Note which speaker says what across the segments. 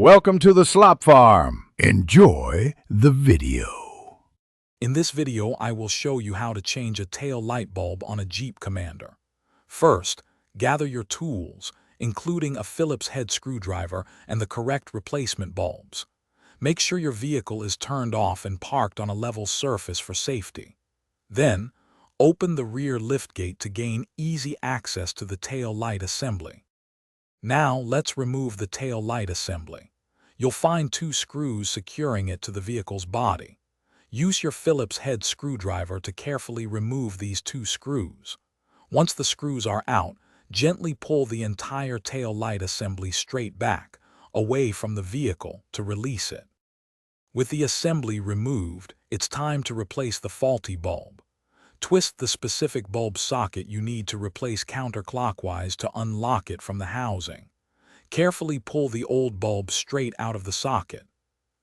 Speaker 1: Welcome to the Slop Farm. Enjoy the video.
Speaker 2: In this video, I will show you how to change a tail light bulb on a Jeep Commander. First, gather your tools, including a Phillips head screwdriver and the correct replacement bulbs. Make sure your vehicle is turned off and parked on a level surface for safety. Then, open the rear liftgate to gain easy access to the tail light assembly. Now, let's remove the tail light assembly. You'll find two screws securing it to the vehicle's body. Use your Phillips head screwdriver to carefully remove these two screws. Once the screws are out, gently pull the entire tail light assembly straight back, away from the vehicle to release it. With the assembly removed, it's time to replace the faulty bulb. Twist the specific bulb socket you need to replace counterclockwise to unlock it from the housing. Carefully pull the old bulb straight out of the socket.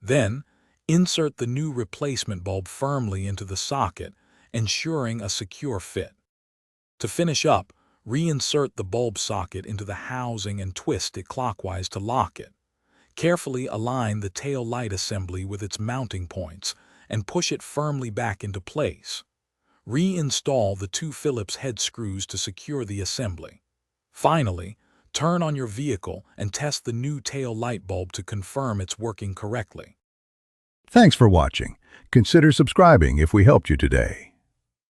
Speaker 2: Then, insert the new replacement bulb firmly into the socket, ensuring a secure fit. To finish up, reinsert the bulb socket into the housing and twist it clockwise to lock it. Carefully align the tail light assembly with its mounting points and push it firmly back into place. Reinstall the two Phillips head screws to secure the assembly. Finally, turn on your vehicle and test the new tail light bulb to confirm it's working correctly.
Speaker 1: Thanks for watching. Consider subscribing if we helped you today.